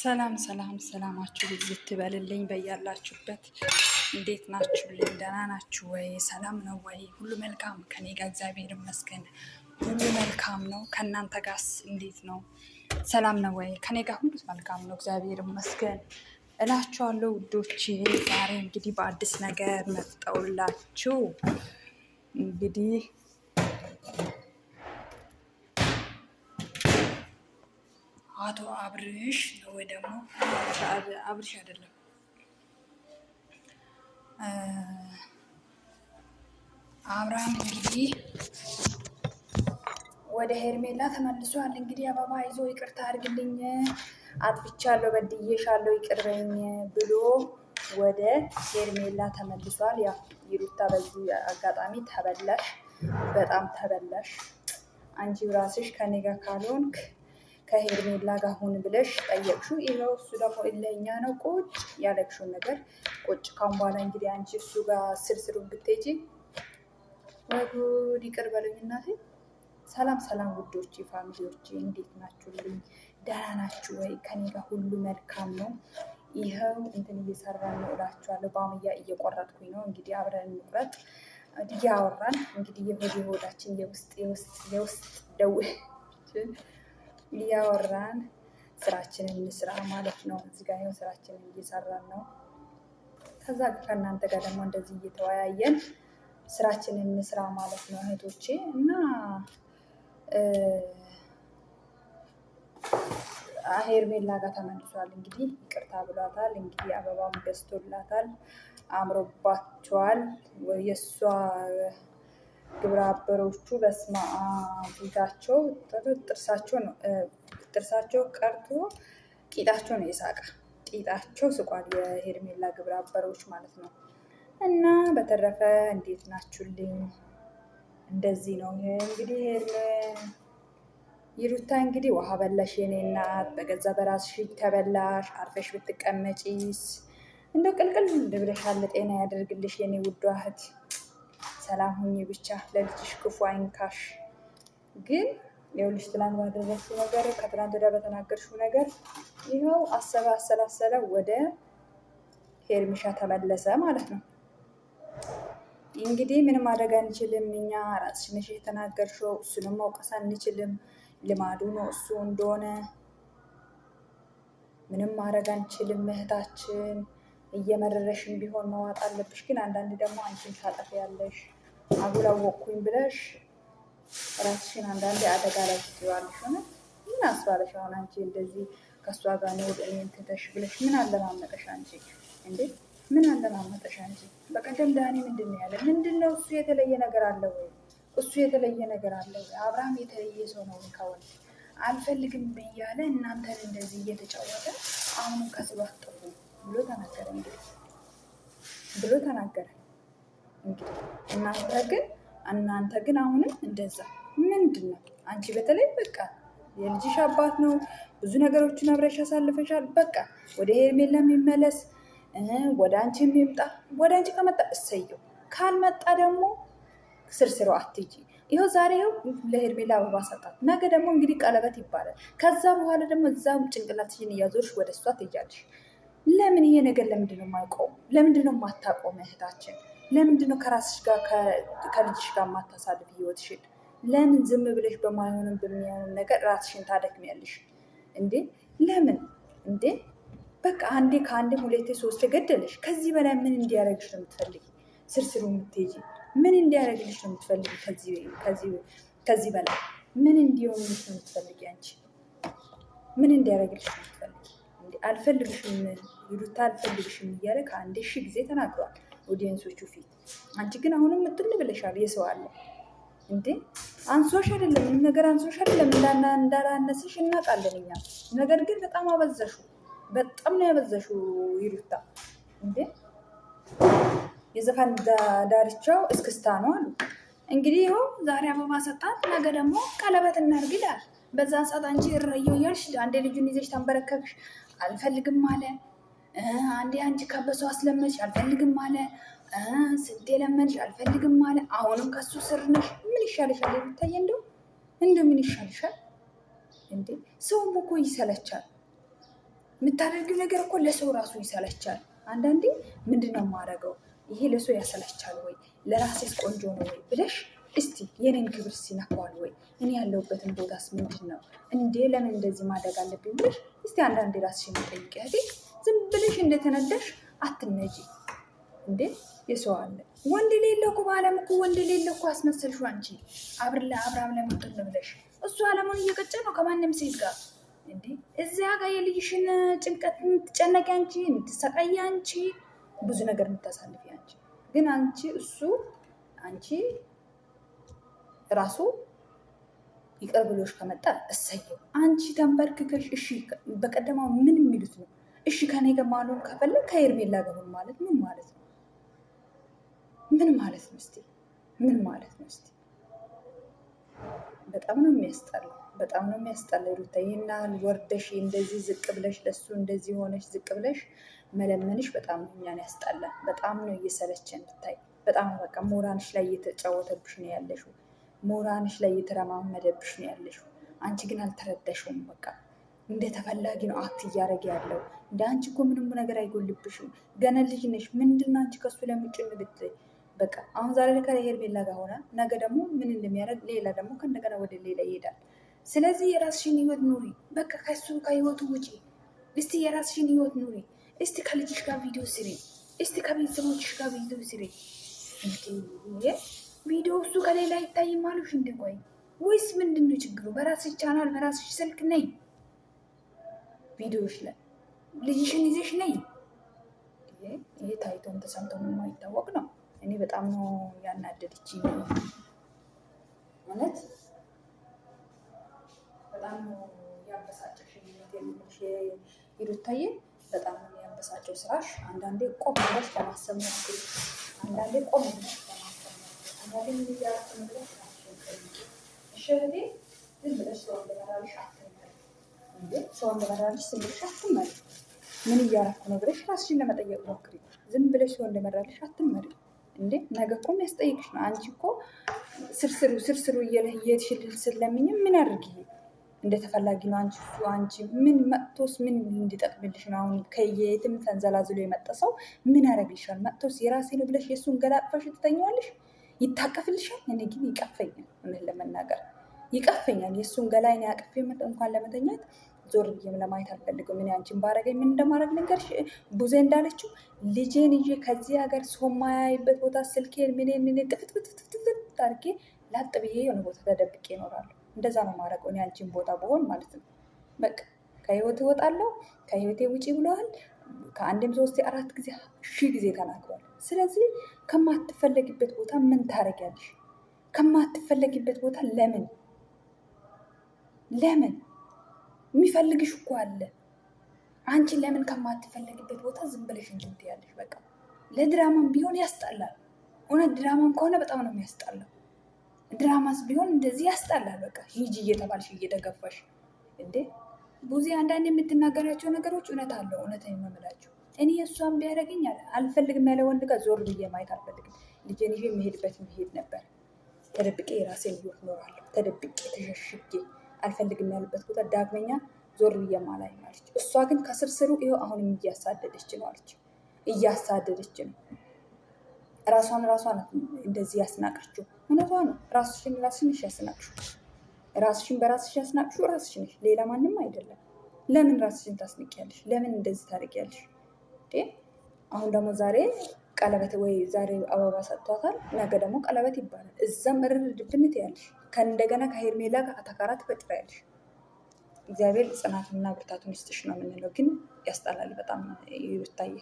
ሰላም ሰላም ሰላማችሁ ብዝት ትበልልኝ በያላችሁበት። እንዴት ናችሁልኝ? ደህና ናችሁ ወይ? ሰላም ነው ወይ? ሁሉ መልካም ከኔ ጋር እግዚአብሔር ይመስገን ሁሉ መልካም ነው። ከእናንተ ጋርስ እንዴት ነው? ሰላም ነው ወይ? ከኔ ጋር ሁሉ መልካም ነው እግዚአብሔር ይመስገን እላችኋለሁ ውዶቼ። ዛሬ እንግዲህ በአዲስ ነገር መጣሁላችሁ። እንግዲህ አቶ አብርሽ ወይ ደግሞ አብርሽ አይደለም አብርሃም እንግዲህ ወደ ሄርሜላ ተመልሷል። እንግዲህ አበባ ይዞ ይቅርታ አድርግልኝ፣ አጥፍቻለሁ፣ በድዬሻለሁ፣ ይቅር በይኝ ብሎ ወደ ሄርሜላ ተመልሷል። ያ ይሩታ በዚህ አጋጣሚ ተበላሽ፣ በጣም ተበላሽ። አንቺ ራስሽ ከኔ ጋር ካልሆንክ ከሄርሜላ ጋር ሁን ብለሽ ጠየቅሽው። ይኸው እሱ ደግሞ እለኛ ነው ቁጭ ያለቅሽውን ነገር ቁጭ ካሁን በኋላ እንግዲህ አንቺ እሱ ጋር ስርስሩን ብትሄጂ ወይ ጉድ! ይቅር በሉኝ እናቴ። ሰላም ሰላም ውዶች ፋሚሊዎች እንዴት ናችሁልኝ? ደህና ናችሁ ወይ? ከኔ ጋር ሁሉ መልካም ነው። ይኸው እንትን እየሰራን ነው እላችኋለሁ። ባሙያ እየቆረጥኩኝ ነው። እንግዲህ አብረን እንቁረጥ እያወራን እንግዲህ የሆዳችን የውስጥ ደዌችን እያወራን ስራችንን እንስራ ማለት ነው። እዚህ ጋር ይኸው ስራችንን እየሰራን ነው። ከዛ ከእናንተ ጋር ደግሞ እንደዚህ እየተወያየን ስራችንን እንስራ ማለት ነው እህቶቼ። እና ሄርሜላ ጋር ተመልሷል። እንግዲህ ይቅርታ ብሏታል። እንግዲህ አበባም ገዝቶላታል። አምሮባቸዋል። የእሷ ግብረ አበሮቹ በስመ አብ ፊታቸው ጥርሳቸው ቀርቶ ቂጣቸው ነው የሳቀ። ቂጣቸው ስቋል። የሄርሜላ ግብረ አበሮች ማለት ነው። እና በተረፈ እንዴት ናችሁልኝ? እንደዚህ ነው እንግዲህ ይሩታ እንግዲህ ውሃ በላሽ የኔ እናት፣ በገዛ በራስሽ ተበላሽ። አርፈሽ ብትቀመጪስ እንደው ቅልቅል ብለሻል። ጤና ያደርግልሽ የኔ ውዷ እህት፣ ሰላም ሁኚ ብቻ፣ ለልጅሽ ክፉ አይንካሽ። ግን ይኸውልሽ ትላንት ባደረግሽው ነገር፣ ከትላንት ወዲያ በተናገርሽው ነገር ይኸው አሰበ አሰላሰለ፣ ወደ ሄርሚሻ ተመለሰ ማለት ነው። እንግዲህ ምንም ማድረግ አንችልም እኛ። ራስሽ ነሽ የተናገርሽው፣ እሱንም መውቀስ አንችልም። ልማዱ ነው እሱ እንደሆነ ምንም ማድረግ አንችልም። እህታችን እየመረረሽን ቢሆን መዋጥ አለብሽ። ግን አንዳንድ ደግሞ አንቺን ታጠፊያለሽ። አጉል አወቅኩኝ ብለሽ ራስሽን አንዳንዴ አደጋ ላይ ትጥያለሽ። ሆነ ምን አስባለሽ አሁን አንቺ እንደዚህ ከእሷ ጋር ነው እኔን ትተሽ ብለሽ ምን አለማመጠሽ አንቺ እንዴ? ምን አለማመጠሽ አንቺ? በቀደም ዳኒ ምንድን ነው ያለ? ምንድን ነው እሱ የተለየ ነገር አለ ወይ? እሱ የተለየ ነገር አለ ወይ? አብርሃም የተለየ ሰው ነው ከወንድ አልፈልግም ብያለ እናንተን እንደዚህ እየተጫወተ አሁንም ከስባት ጥፉ ብሎ ተናገረ። እንግዲህ ብሎ ተናገረ። እንግዲህ እናንተ ግን አሁንም እንደዛ ምንድን ነው? አንቺ በተለይ በቃ የልጅሽ አባት ነው። ብዙ ነገሮችን አብረሽ ያሳልፈሻል። በቃ ወደ ሄርሜላ የሚመለስ ወደ አንቺ የሚምጣ፣ ወደ አንቺ ከመጣ እሰየው፣ ካልመጣ ደግሞ ስርስሮ አትጂ። ይኸው ዛሬ ይኸው ለሄርሜላ አበባ ሰጣት። ነገ ደግሞ እንግዲህ ቀለበት ይባላል። ከዛ በኋላ ደግሞ እዛም ጭንቅላትሽን እያዞርሽ ወደ እሷ ትሄጃለሽ። ለምን ይሄ ነገር ለምንድን ነው የማይቆም? ለምንድን ነው የማታቆም? እህታችን ለምንድን ነው ከራስሽ ጋር ከልጅሽ ጋር የማታሳልፍ ህይወትሽን? ለምን ዝም ብለሽ በማይሆንም በሚሆንም ነገር ራስሽን ታደክሚያለሽ እንዴ? ለምን እንዴ? በቃ አንዴ ከአንዴም ሁለቴ ሶስቴ ገደለሽ። ከዚህ በላይ ምን እንዲያደርግሽ ነው የምትፈልጊ? ስርስሩ የምትሄጂ ምን እንዲያደርግልሽ ነው የምትፈልጊ? ከዚህ በላይ ምን እንዲሆንልሽ ነው የምትፈልጊ? አንቺ ምን እንዲያደርግልሽ ነው የምትፈልጊ? አልፈልግሽም ይሉታ አልፈልግሽም እያለ ከአንዴ ሺህ ጊዜ ተናግሯል ኦዲየንሶቹ ፊት። አንቺ ግን አሁንም ምጥል ብለሻል። የሰው አለ እንዴ? አንሶሽ አይደለም ምንም ነገር አንሶሽ አይደለም፣ እንዳላነስሽ እናውቃለን እኛ። ነገር ግን በጣም አበዛሹ፣ በጣም ነው ያበዛሹ ይሉታ። እንዴ የዘፈን ዳርቻው እስክስታ ነው አሉ። እንግዲህ ይኸው ዛሬ አበባ ሰጣት፣ ነገ ደግሞ ቀለበት እናድርግ ይላል። በዛን ሰዓት አንቺ እረየው እያልሽ አንዴ ልጁን ይዘሽ ተንበረከክሽ፣ አልፈልግም አለ። አንዴ አንቺ ከበሰው አስለመድሽ፣ አልፈልግም አለ። ስንቴ ለመንሽ፣ አልፈልግም አለ። አሁንም ከሱ ስር ነሽ። ምን ይሻልሻል? የሚታየ እንደው ምን ይሻልሻል እንዴ? ሰውም እኮ ይሰለቻል። የምታደርጊው ነገር እኮ ለሰው ራሱ ይሰለቻል። አንዳንዴ ምንድነው የማደርገው ይሄ ለሰው ያሰለቻል ወይ ለራሴስ ቆንጆ ነው ወይ ብለሽ እስቲ የኔን ክብር ሲነካዋል ወይ እኔ ያለሁበትን ቦታስ ምንድን ነው እንዴ ለምን እንደዚህ ማድረግ አለብኝ ብለሽ እስቲ አንዳንዴ ራስሽን ጠይቂ። ዝም ብለሽ እንደተነዳሽ አትነጂ እንዴ። የሰው አለ ወንድ ሌለው እኮ በዓለም እኮ ወንድ ሌለው እኮ አስመሰልሽው አንቺ አብርሃም ላይ መጥቶ ብለሽ እሱ ዓለሙን እየቀጨ ነው ከማንም ሴት ጋር እንዴ። እዚያ ጋር የልጅሽን ጭንቀት የምትጨነቂ አንቺ፣ የምትሰቃይ አንቺ፣ ብዙ ነገር የምታሳልፊ አንቺ። ግን አንቺ ራሱ ይቅር ብሎሽ ከመጣ እሰየው። አንቺ ተንበርክከሽ እሺ፣ በቀደማው ምን የሚሉት ነው? እሺ ከኔ ጋር ማልሆን ከፈለግ ከሄርሜላ ጋር ሆን ማለት ምን ማለት ነው? ምን ማለት ነው? እስቲ ምን ማለት ነው? እስቲ በጣም ነው የሚያስጠላው። በጣም ነው የሚያስጠላው። ሩታ ይሄን ያህል ወርደሽ እንደዚህ ዝቅ ብለሽ ለሱ እንደዚህ ሆነሽ ዝቅ ብለሽ መለመንሽ በጣም ነው እኛን ያስጠላል። በጣም ነው እየሰለቸን ብታይ። በጣም በቃ ሞራንሽ ላይ እየተጫወተብሽ ነው ያለሽው። ሞራንሽ ላይ እየተረማመደብሽ ነው ያለሽው። አንቺ ግን አልተረዳሽውም። በቃ እንደ ተፈላጊ ነው አክት እያደረገ ያለው። እንደ አንቺ እኮ ምንም ነገር አይጎልብሽም። ገና ልጅ ነሽ። ምንድን ነው አንቺ ከሱ ለምጭን ብትይ በቃ አሁን ዛሬ ከሄርሜላ ጋር ሆነ ነገ ደግሞ ምን እንደሚያደርግ ሌላ ደግሞ ከእንደገና ወደ ሌላ ይሄዳል። ስለዚህ የራስሽን ህይወት ኑሪ። በቃ ከሱ ከህይወቱ ውጪ እስቲ የራስሽን ህይወት ኑሪ። እስቲ ከልጅሽ ጋር ቪዲዮ ስሪ። እስቲ ከቤተሰቦችሽ ጋር ቪዲዮ ስሪ። ቪዲዮ እሱ ከሌላ አይታይም አሉሽ እንደ ቆይ ወይስ ምንድን ነው ችግሩ? በራስሽ ቻናል በራስሽ ስልክ ነይ፣ ቪዲዮሽ ላይ ልጅሽን ይዘሽ ነይ። ይሄ ታይቶም ተሰምቶም የማይታወቅ ነው። እኔ በጣም ነው ያናደደች ማለት በጣም ነው ያበሳጨሽ። ሩታዬ በጣም ነው ያበሳጨው ስራሽ። አንዳንዴ ቆም ብለሽ ለማሰብ ሞክሪ። አንዳንዴ ቆም ብለሽ ለማሰብ ሞክሪ። አንዳንዴ ምን እያደረኩ ነው ብለሽ እሸህዴ ዝም ብለሽ ሰው እንደመራልሽ አትመሪ እንዴ። ሰው እንደመራልሽ ዝም ብለሽ አትመሪ። ምን እያደረኩ ነው ብለሽ ራስሽን ለመጠየቅ ሞክሪ። ዝም ብለሽ ሰው እንደመራልሽ አትመሪ እንዴ። ነገ እኮ የሚያስጠይቅሽ ነው። አንቺ እኮ ስርስሩ እየሄድሽልል ስለምኝ ምን አድርጊ እንደተፈላጊ ነው። አንቺ ምን መጥቶስ ምን እንዲጠቅምልሽ ነው? አሁን ከየትም ተንዘላዝሎ የመጣ ሰው ምን ያደርግልሻል? መጥቶስ የራሴ ነው ብለሽ የእሱን ገላጥፈሽ ትተኛዋለሽ? ይታቀፍልሻል? እኔ ግን ይቀፈኛል፣ እውነት ለመናገር ይቀፈኛል። የእሱን ገላይን ያቅፌ እንኳን ለመተኛት ዞር ብዬም ለማየት አልፈልግም። ምን አንቺን ባረገኝ ምን እንደማድረግ ልንገርሽ። ቡዜ እንዳለችው ልጄን ይዤ ከዚህ ሀገር ሰው የማያይበት ቦታ ስልኬን ምን ጥፍትፍትፍትፍት አድርጌ ላጥ ብዬ የሆነ ቦታ ተደብቄ እኖራለሁ። እንደዛ ነው ማድረገው እኔ አንቺን ቦታ በሆን ማለት ነው። በቃ ከህይወት እወጣለሁ። ከህይወቴ ውጪ ብለዋል። ከአንድም 3 4 ጊዜ 1000 ጊዜ ተናግሯል። ስለዚህ ከማትፈለጊበት ቦታ ምን ታደርጊያለሽ? ከማትፈለጊበት ቦታ ለምን የሚፈልግሽ እኮ አለ። አንቺ ለምን ከማትፈለጊበት ቦታ ዝም ብለሽ እንትን ትያለሽ? በቃ ለድራማም ቢሆን ያስጠላል። እውነት ድራማም ከሆነ በጣም ነው የሚያስጠላው። ድራማስ ቢሆን እንደዚህ ያስጠላል። በቃ ሂጂ እየተባልሽ እየተገፋሽ እንዴ። ቡዜ አንዳንድ የምትናገራቸው ነገሮች እውነት አለው። እውነት የምምላቸው እኔ እሷን ቢያደርገኝ አልፈልግም ያለ ወንድ ጋር ዞር ብዬ ማየት አልፈልግም። ልጄን ይዤ የምሄድበት መሄድ ነበር። ተደብቄ የራሴን ህይወት ኖራለሁ። ተደብቄ ተሸሽጌ አልፈልግም ያለበት ቦታ ዳግመኛ ዞር ብዬ ማላይ ማለች። እሷ ግን ከስርስሩ ይኸው አሁንም እያሳደደች ነው አለች። እያሳደደች ነው። ራሷን እንደዚህ ያስናቀችው እውነቷ ነው። ራስሽን ያስናቅሽው። ራስሽን በራስሽ ያስናቅሽው ራስሽ ነሽ፣ ሌላ ማንም አይደለም። ለምን ራስሽን ታስንቂያለሽ? ለምን እንደዚህ ታደርጊያለሽ? አሁን ደግሞ ዛሬ ቀለበት ወይ ዛሬ አበባ ሰጥቷታል፣ ነገ ደግሞ ቀለበት ይባላል። እዛም እርር ድብንት ያለሽ ከእንደገና ከሄርሜላ ጋር አተካራ ትፈጥሪያለሽ። እግዚአብሔር ጽናቱንና ብርታቱን ይስጥሽ ነው የምንለው። ግን ያስጠላል በጣም ይታየ